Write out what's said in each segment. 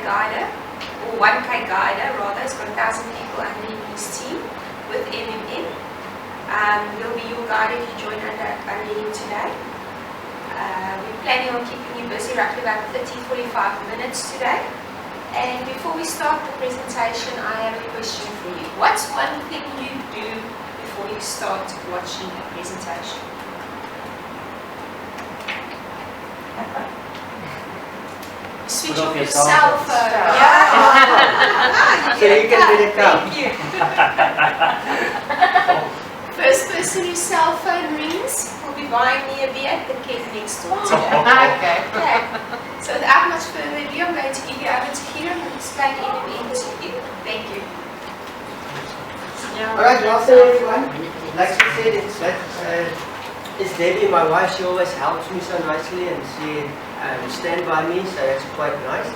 guider, or 1K guider rather. He's got 1,000 people under his team with MMM. He'll be your guide if you join under him today. We're planning on keeping you busy roughly about 30-45 minutes today. And before we start the presentation, I have a question for you. What's one thing you do before you start watching a presentation? Switch off your cell phone. Yeah. So you can get it down. Thank you. First person whose cell phone rings will be buying me a beer at the keg next door today. Okay. So without much further ado, I'm going to give you over to Kieran and explain MMM to you. Thank you. Alright, welcome everyone. Like she said, it's Debbie, my wife. She always helps me so nicely and she stands by me, so that's quite nice.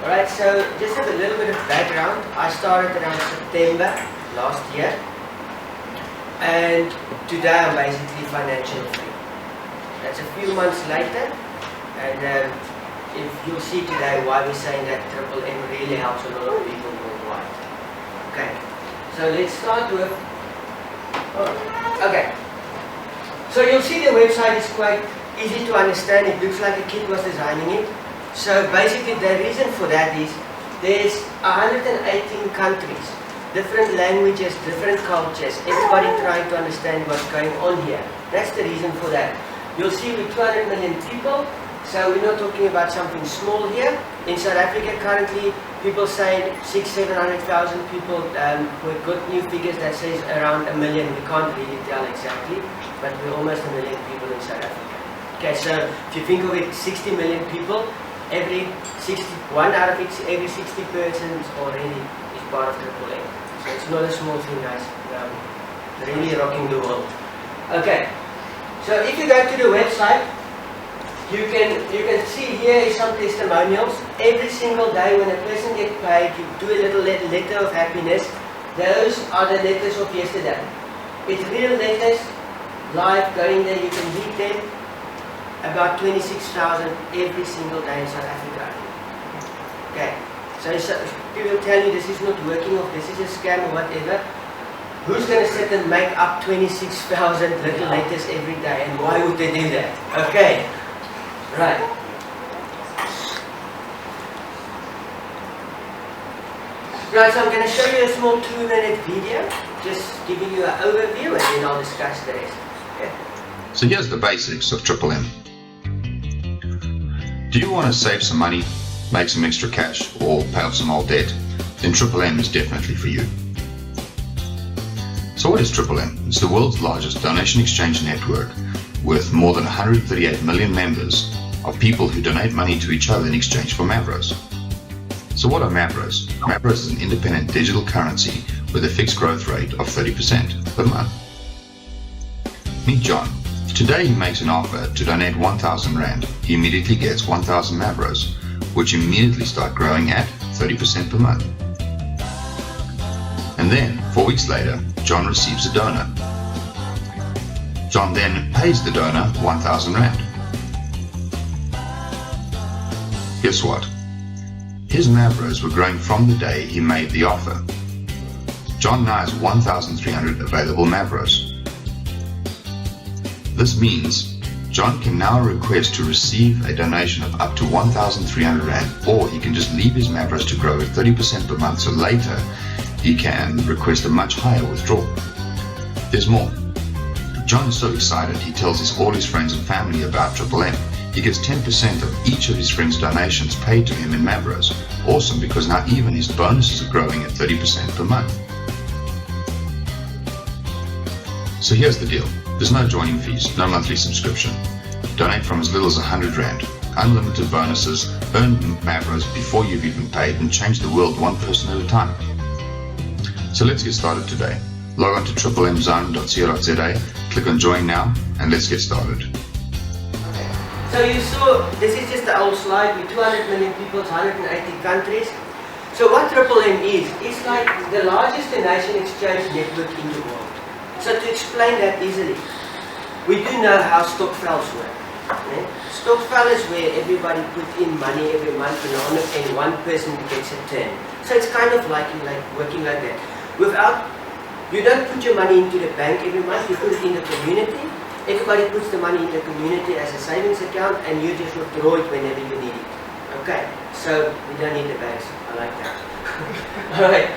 Alright, so just have a little bit of background. I started around September last year. And today I'm basically financially free. That's a few months later, and if you'll see today why we're saying that Triple M really helps a lot of people worldwide. Okay, so let's start with. Okay, so you'll see the website is quite easy to understand. It looks like a kid was designing it. So basically, the reason for that is there's 118 countries. Different languages, different cultures, everybody trying to understand what's going on here. That's the reason for that. You'll see we're 200 million people, so we're not talking about something small here. In South Africa currently, people saying 600,000-700,000 people. We've got new figures that says around 1 million. We can't really tell exactly, but we're almost 1 million people in South Africa. Okay, so if you think of it, 60 million people, every 1 out of every 60 persons already is part of Triple M. So it's not a small thing, guys. Really rocking the world. Okay, so if you go to the website, you can see here is some testimonials. Every single day when a person gets paid, you do a little letter of happiness. Those are the letters of yesterday. It's real letters, live, going there, you can read them. About 26,000 every single day in South Africa. Okay, so people tell you this is not working or this is a scam or whatever. Who's going to sit and make up 26,000 little letters every day, and why would they do that? Okay, right. Right, so I'm going to show you a small 2-minute video, just giving you an overview and then I'll discuss the rest. Okay. So here's the basics of Triple M. Do you want to save some money, make some extra cash, or pay off some old debt? Then Triple M is definitely for you. So what is Triple M? It's the world's largest donation exchange network with more than 138 million members of people who donate money to each other in exchange for Mavros. So what are Mavros? Mavros is an independent digital currency with a fixed growth rate of 30% per month. Meet John. Today he makes an offer to donate 1,000 Rand. He immediately gets 1,000 Mavros, which immediately start growing at 30% per month. And then, 4 weeks later, John receives a donor. John then pays the donor 1,000 Rand. Guess what? His Mavros were growing from the day he made the offer. John now has 1,300 available Mavros. This means John can now request to receive a donation of up to 1,300 Rand, or he can just leave his Mavros to grow at 30% per month, so later he can request a much higher withdrawal. There's more. John is so excited he tells all his friends and family about Triple M. He gets 10% of each of his friends' donations paid to him in Mavros. Awesome, because now even his bonuses are growing at 30% per month. So here's the deal. There's no joining fees, no monthly subscription. Donate from as little as 100 Rand. Unlimited bonuses, earn Mavros before you've even paid, and change the world one person at a time. So let's get started today. Log on to triplemzone.co.za, click on join now, and let's get started. Okay. So you saw, this is just the old slide with 200 million people, 180 countries. So what Triple M is, it's like the largest donation exchange network in the world. So to explain that easily, we do know how stock files work. Okay? Stokvel is where everybody put in money every month and one person gets a turn. So it's kind of like working like that. You don't put your money into the bank every month, you put it in the community. Everybody puts the money in the community as a savings account and you just withdraw it whenever you need it. Okay, so we don't need the banks. I like that. Alright,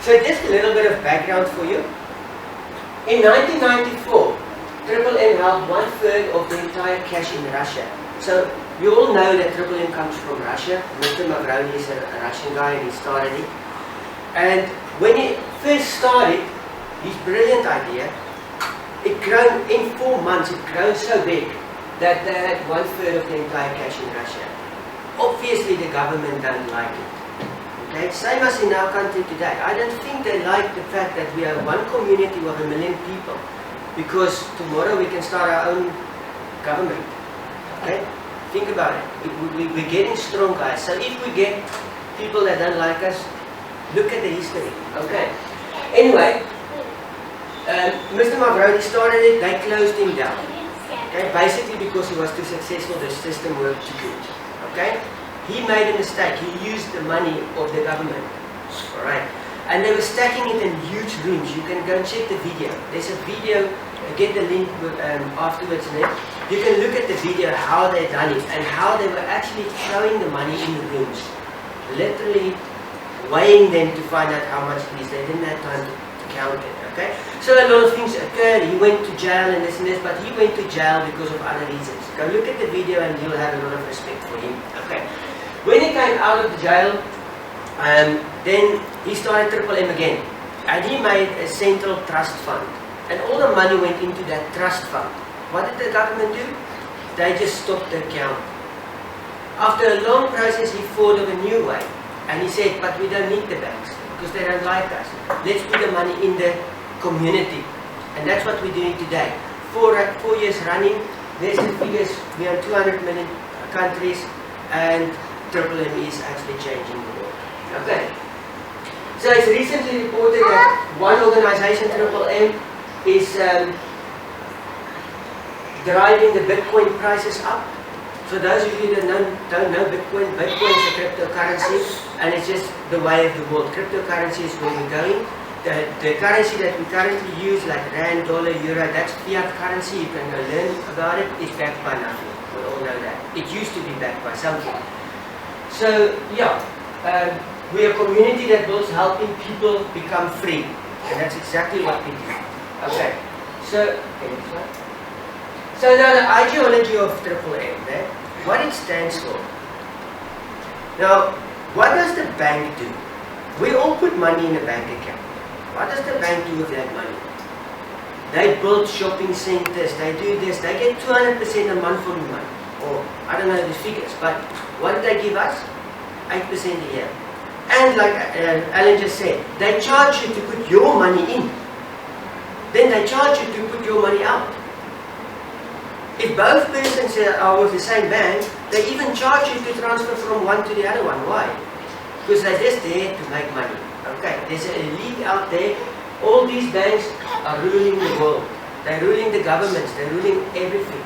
so just a little bit of background for you. In 1994, Triple M held 1/3 of the entire cash in Russia. So you all know that Triple M comes from Russia. Mr. Mavroni is a Russian guy and he started it. And when he first started, his brilliant idea, it grown in 4 months, it grew so big that they had 1/3 of the entire cash in Russia. Obviously the government don't like it. Okay, same as in our country today. I don't think they like the fact that we are one community of 1 million people, because tomorrow we can start our own government. Okay, think about it. We're getting strong, guys. So if we get people that don't like us, look at the history. Okay. Anyway, Mr. Mavroni started it. They closed him down. Okay, basically because he was too successful, the system worked too good. Okay. He made a mistake. He used the money of the government. Alright. And they were stacking it in huge rooms. You can go and check the video. There's a video, get the link afterwards there. You can look at the video how they done it and how they were actually throwing the money in the rooms. Literally weighing them to find out how much it is. They didn't have time to count it. Okay? So a lot of things occurred. He went to jail and this, but he went to jail because of other reasons. Go look at the video and you'll have a lot of respect for him. Okay. When he came out of the jail, then he started Triple M again. And he made a central trust fund. And all the money went into that trust fund. What did the government do? They just stopped the account. After a long process, he thought of a new way. And he said, but we don't need the banks because they don't like us. Let's put the money in the community. And that's what we're doing today. 4 years running, there's the figures. We are 200 million countries and Triple M is actually changing the world. Okay. So it's recently reported that one organization, Triple M, is driving the Bitcoin prices up. So those of you that don't know Bitcoin is a cryptocurrency and it's just the way of the world. Cryptocurrency is where we're going. The currency that we currently use, like Rand, dollar, euro, that's fiat currency. You can go learn about it. It's backed by nothing. We all know that. It used to be backed by something. So yeah, we're a community that builds helping people become free. And that's exactly what we do. Okay. So now the ideology of Triple M, what it stands for. Now, what does the bank do? We all put money in a bank account. What does the bank do with that money? They build shopping centers, they do this, they get 200% a month from the money. Or, I don't know the figures, but what do they give us? 8% a year. And like Alan just said, they charge you to put your money in. Then they charge you to put your money out. If both persons are with the same bank, they even charge you to transfer from one to the other one. Why? Because they're just there to make money. Okay, there's an elite out there. All these banks are ruling the world. They're ruling the governments. They're ruling everything.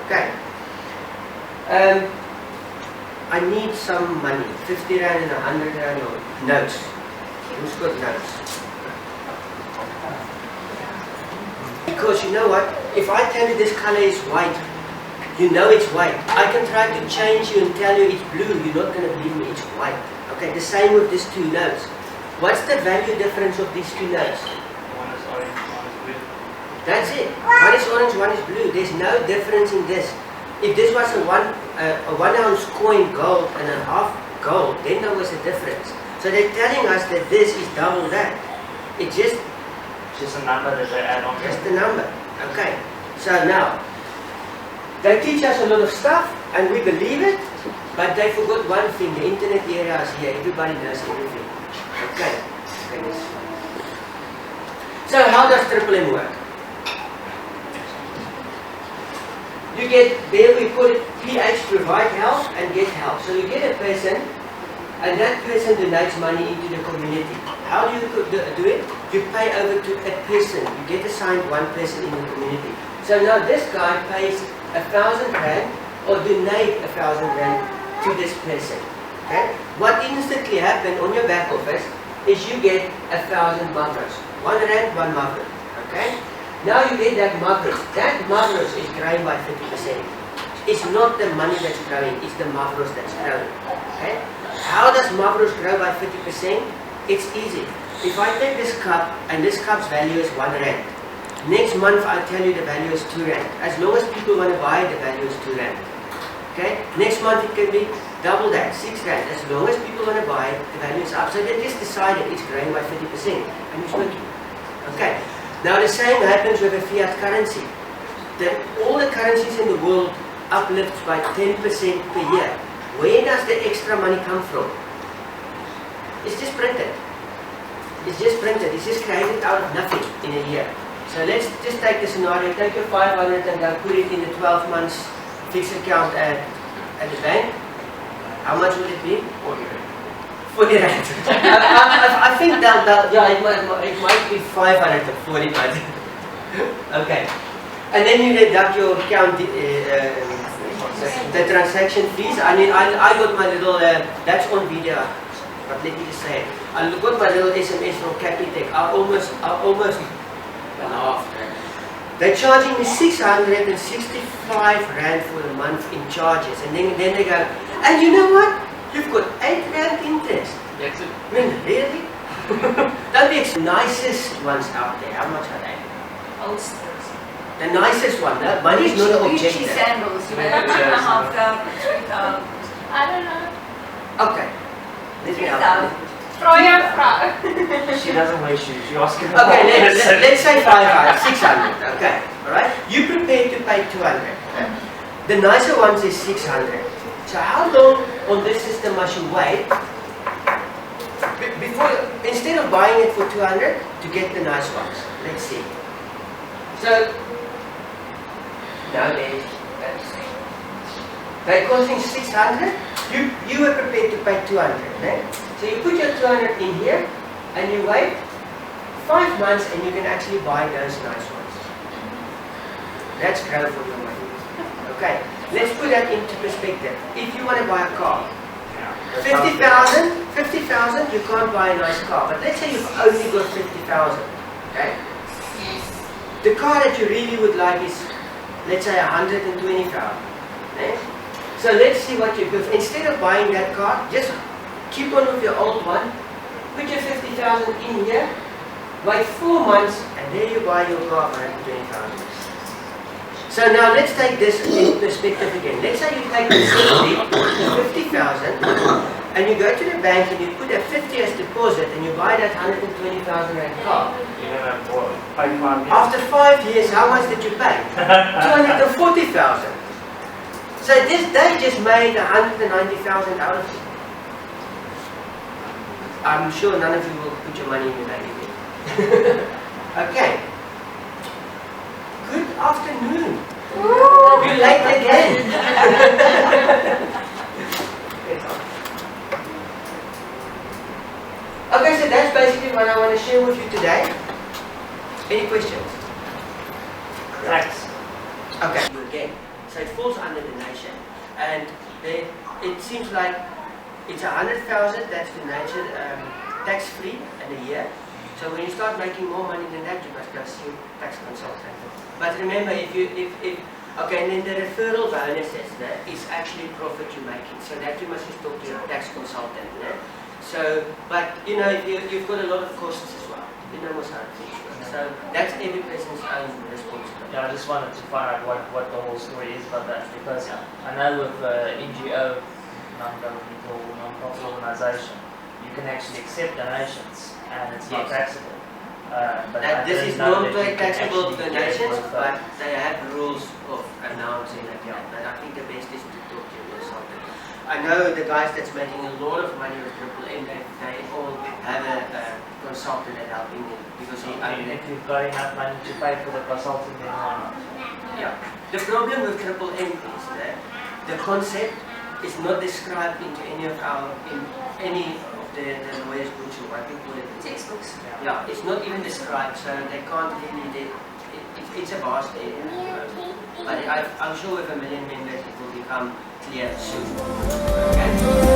Okay. I need some money. 50 Rand and 100 Rand notes. Who's got notes? Because you know what? If I tell you this color is white, you know it's white. I can try to change you and tell you it's blue. You're not going to believe me. It's white. Okay, the same with these two notes. What's the value difference of these two notes? One is orange, one is blue. That's it. One is orange, one is blue. There's no difference in this. If this was a 1 ounce coin gold and a half gold, then there was a difference. So they're telling us that this is double that. It's just a number that they add on. Just the number. Okay. So now, they teach us a lot of stuff and we believe it, but they forgot one thing. The internet era is here. Everybody knows everything. Okay. So how does Triple M work? You get, there we put it, PH, provide help and get help. So you get a person and that person donates money into the community. How do you do it? You pay over to a person. You get assigned one person in the community. So now this guy pays 1,000 rand or donate 1,000 rand to this person. Okay? What instantly happens on your back office is you get 1,000 mavros. 1 rand, 1 mavro. Okay? Now you get that mavros. That mavros is growing by 50%. It's not the money that's growing, it's the mavros that's growing. Okay? How does mavros grow by 50%? It's easy. If I take this cup and this cup's value is 1 rand, next month I'll tell you the value is 2 rand. As long as people want to buy, the value is 2 rand. Okay? Next month it can be double that, 6 rand. As long as people want to buy, the value is up. So they just decided it's growing by 50% and it's working. Okay? Now the same happens with a fiat currency. All the currencies in the world uplifts by 10% per year. Where does the extra money come from? It's just printed. It's just printed. It's just created out of nothing in a year. So let's just take the scenario. Take your 500 and go put it in the 12 months fixed account at the bank. How much would it be? 40 rand. I think yeah, it might be 540, but okay. And then you deduct your account, the transaction fees. I mean, I got my little, that's on video, but let me just say it. I got my little SMS from Capitec. I almost laughed. They're charging me 665 rand for a month in charges, and then they go, and you know what? You've got 8 rand interest. That's it. I mean, really? Don't be the nicest ones out there. How much are they? Ulsters. The nicest one. That money is not an Gucci objective. sandals, you know, 2,500, 3,000. I don't know. Okay. Let me help. 3,000. She doesn't wear shoes. You ask her. Okay, let's say 500, 600. Okay, all right. You prepared to pay 200. Okay? The nicer ones is 600. So how long on this system must you wait before, instead of buying it for 200 to get the nice ones? Let's see. So nowadays, they're costing 600. You were prepared to pay 200. Right? So you put your 200 in here, and you wait 5 months, and you can actually buy those nice ones. That's growth for your money. Okay, let's put that into perspective. If you want to buy a car, 50,000, you can't buy a nice car. But let's say you've only got 50,000. Okay. The car that you really would like is, let's say, 120,000. Okay? So let's see what you do. Instead of buying that car, just keep on with your old one. Put your 50,000 in here. Wait 4 months, and there you buy your car for 120,000. So now let's take this in perspective again. Let's say you take the 50,000, and you go to the bank and you put that 50 as deposit, and you buy that 120,000 rand car. After 5 years, how much did you pay? 240,000. So they just made 190,000 out of it. I'm sure none of you will put your money in the bank again. Okay. Good afternoon. You're late again. Okay, so that's basically what I want to share with you today. Any questions? Thanks. Okay. Again, so it falls under donation, and it seems like it's 100,000 that's donated tax-free in a year. So when you start making more money than that, you must go see a tax consultant. But remember, if okay, and then the referral bonuses is actually profit you're making. So that you must just talk to your tax consultant. So, but you know, you've got a lot of costs as well. You know what's happening. So that's every person's own responsibility. Yeah, I just wanted to find out what the whole story is about that, because I know with NGO, non-governmental, non-profit organisation, you can actually accept donations and it's not taxable. But this is non-taxable donations, but they have rules of announcing that. But I think the best is to talk to your consultant. I know the guys that's making a lot of money with M, they all have a consultant that's helping them, because if you've got enough money to pay for the consultant, then why not? Yeah. The problem with M is that the concept is not described into any of the lawyer's books, or what we call it, Textbooks. Yeah, it's not even described, so they can't really. It's a vast area. But I'm sure with 1 million members it will become clear soon. Okay?